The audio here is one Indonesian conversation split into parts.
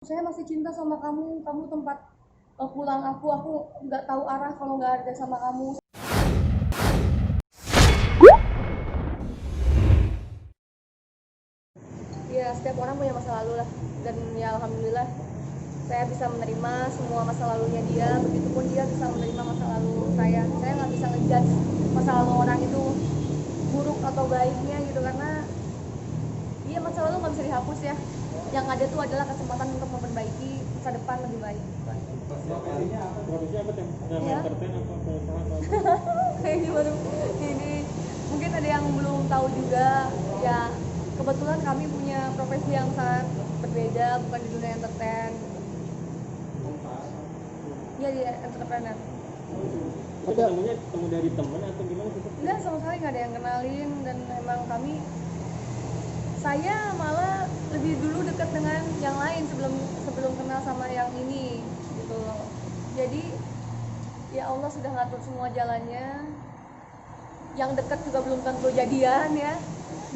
Saya masih cinta sama kamu, kamu tempat pulang aku nggak tahu arah kalau nggak ada sama kamu. Ya setiap orang punya masa lalu lah, dan ya alhamdulillah saya bisa menerima semua masa lalunya dia, begitupun dia bisa menerima masa lalu saya nggak bisa ngejudge masa lalu orang itu buruk atau baiknya gitu, karena iya masa lalu nggak bisa dihapus ya, yang ada tuh adalah kesempatan untuk memperbaiki masa depan lebih baik. Profesinya apa? Ya. Entertain apa pengusaha atau Kayaknya baru ini, mungkin ada yang belum tahu juga ya, kebetulan kami punya profesi yang sangat berbeda, bukan di dunia entertain ya, di entrepreneur. itu ketemunya ketemu dari teman atau gimana sih? Enggak, sama sekali nggak ada yang kenalin, dan emang saya malah lebih dulu dekat dengan yang lain sebelum sebelum kenal sama yang ini gitu loh. Jadi ya Allah sudah ngatur semua jalannya, yang dekat juga belum tentu jadian ya,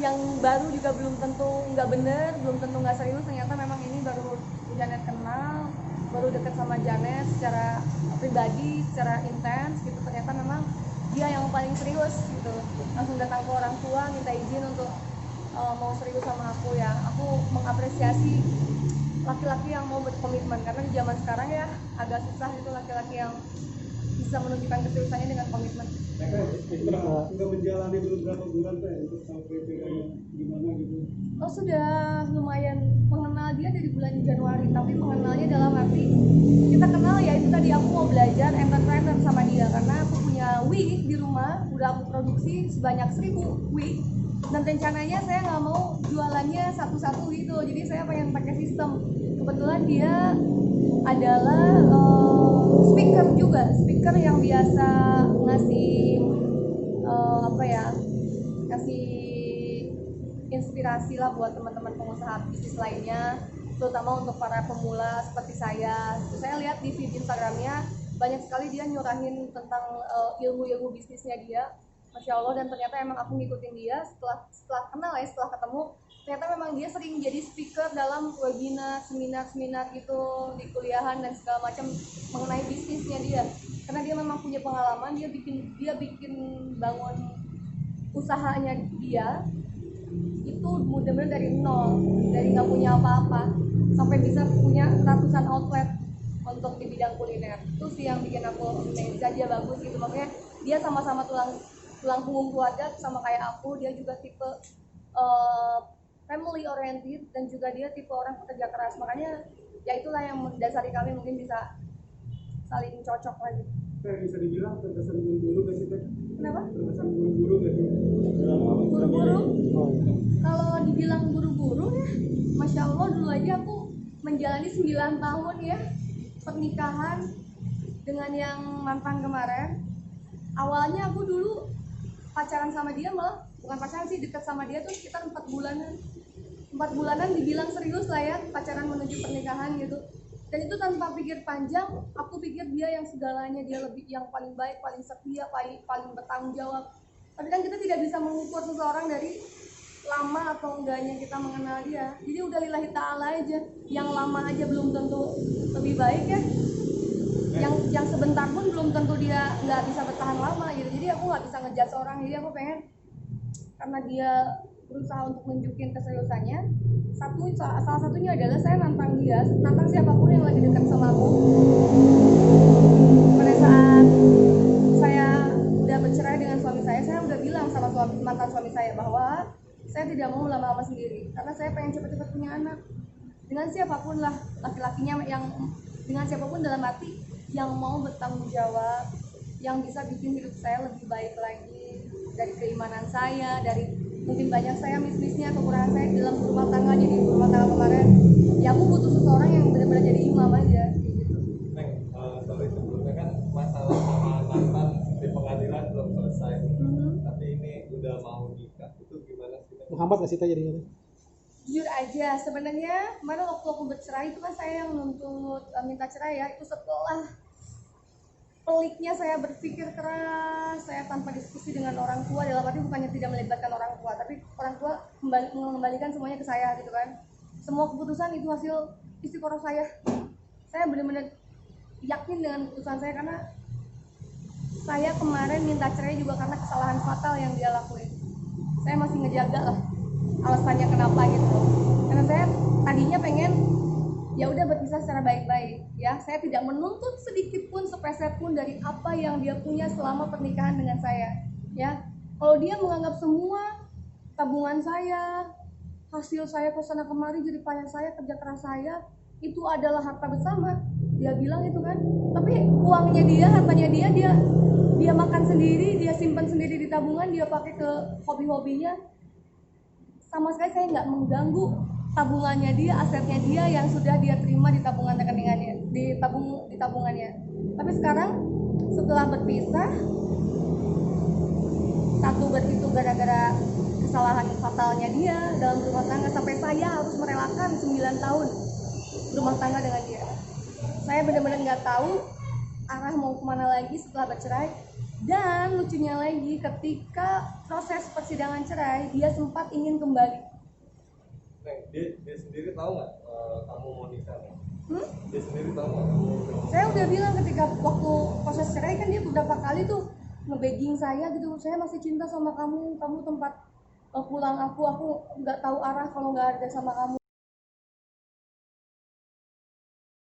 yang baru juga belum tentu nggak bener, belum tentu nggak serius. Ternyata memang ini baru Janet kenal, baru dekat sama Janet secara pribadi, secara intens gitu. Ternyata memang dia yang paling serius gitu, langsung datang ke orang tua minta izin untuk mau serius sama aku. Ya aku mengapresiasi laki-laki yang mau berkomitmen, karena di zaman sekarang ya agak susah itu laki-laki yang bisa menunjukkan keseriusannya dengan komitmen. Sudah menjalani beberapa bulan teh untuk sampai ke gimana gitu. Oh sudah lumayan mengenal dia dari bulan Januari, tapi mengenalnya dalam arti kita kenal ya itu tadi, aku mau belajar entrepreneur sama dia karena aku punya wig di rumah, udah aku produksi sebanyak 1000 wig, dan rencananya saya nggak mau jualannya satu-satu gitu, jadi saya pengen pakai sistem. Kebetulan dia adalah speaker yang biasa ngasih apa ya, kasih inspirasi lah buat teman-teman pengusaha bisnis lainnya, terutama untuk para pemula seperti saya. Saya lihat di feed Instagramnya banyak sekali dia nyurahin tentang ilmu-ilmu bisnisnya dia, masya Allah. Dan ternyata emang aku ngikutin dia setelah kenal ya, setelah ketemu, ternyata memang dia sering jadi speaker dalam webinar, seminar itu di kuliahan dan segala macam mengenai bisnisnya dia, karena dia memang punya pengalaman. Dia bikin bangun usahanya dia itu benar-benar dari nol, dari nggak punya apa-apa sampai bisa punya ratusan outlet untuk di bidang kuliner. Itu sih yang bikin aku amazed, dia bagus gitu. Makanya dia sama-sama tulang tulang punggung keluarga sama kayak aku. Dia juga tipe uh, family oriented, dan juga dia tipe orang pekerja keras. Makanya ya itulah yang mendasari kami mungkin bisa saling cocok lagi. Bisa dibilang terkesan buru-buru gak sih teh? Kenapa? Terkesan buru-buru gak sih? Buru-buru? Kalau dibilang buru-buru ya, masya Allah, dulu aja aku menjalani 9 tahun ya pernikahan dengan yang mantan kemarin. Awalnya aku dulu pacaran sama dia, malah bukan pacaran sih, dekat sama dia tuh sekitar 4 bulanan dibilang serius lah ya, pacaran menuju pernikahan gitu. Dan itu tanpa pikir panjang, aku pikir dia yang segalanya, dia lebih yang paling baik, paling setia, paling bertanggung jawab. Tapi kan kita tidak bisa mengukur seseorang dari lama atau enggaknya kita mengenal dia. Jadi udah lillahi ta'ala aja, yang lama aja belum tentu lebih baik ya, yang sebentar pun belum tentu dia nggak bisa bertahan lama gitu. Jadi aku nggak bisa ngejudge orang. Jadi aku pengen, karena dia berusaha untuk nunjukin keseriusannya, salah satunya adalah saya nantang dia, nantang siapapun yang lagi dekat sama aku. Pada saat saya udah bercerai dengan suami saya udah bilang sama mantan suami saya bahwa saya tidak mau lama-lama sendiri, karena saya pengen cepat-cepat punya anak dengan siapapun lah laki-lakinya, yang dengan siapapun dalam arti yang mau bertanggung jawab, yang bisa bikin hidup saya lebih baik lagi, dari keimanan saya, dari mungkin banyak saya miss-missnya, kekurangan saya dalam rumah tangga. Jadi rumah tangga kemarin ya aku butuh seseorang yang benar-benar jadi imam aja gitu. Neng, sorry sebelumnya kan masalah sama mantan di pengadilan belum selesai, tapi ini udah mau nikah, itu gimana sih? menghambat nggak sih teh jadinya? Jujur aja, sebenarnya kemarin waktu aku bercerai itu kan saya yang menuntut minta cerai ya, itu setelah peliknya saya berpikir keras, saya tanpa diskusi dengan orang tua, dalam arti bukannya tidak melibatkan orang tua, tapi orang tua mengembalikan semuanya ke saya gitu kan. Semua keputusan itu hasil istiqoroh saya benar-benar yakin dengan keputusan saya, karena saya kemarin minta cerai juga karena kesalahan fatal yang dia lakuin. Saya masih ngejaga lah alasannya kenapa gitu, karena saya tadinya pengen ya udah berpisah secara baik-baik ya. Saya tidak menuntut sedikit pun sepeser pun dari apa yang dia punya selama pernikahan dengan saya ya. Kalau dia menganggap semua tabungan saya, hasil saya kesana kemari, jerih payah saya, kerja keras saya itu adalah harta bersama, dia bilang itu kan. Tapi uangnya dia, hartanya dia makan sendiri, dia simpan sendiri di tabungan, dia pakai ke hobi-hobinya. Sama sekali saya nggak mengganggu tabungannya dia, asetnya dia yang sudah dia terima di tabungan rekeningnya, di tabungannya. Tapi sekarang setelah berpisah, satu itu gara-gara kesalahan fatalnya dia dalam rumah tangga, sampai saya harus merelakan 9 tahun rumah tangga dengan dia. Saya benar-benar nggak tahu arah mau kemana lagi setelah bercerai. Dan lucunya lagi, ketika proses persidangan cerai, dia sempat ingin kembali. Neng, dia sendiri tahu nggak kamu mau nikah? Dia sendiri tahu nggak kamu? Saya udah bilang ketika waktu proses cerai kan dia beberapa kali tuh nge-begging saya gitu, saya masih cinta sama kamu tempat pulang aku nggak tahu arah kalau nggak ada sama kamu.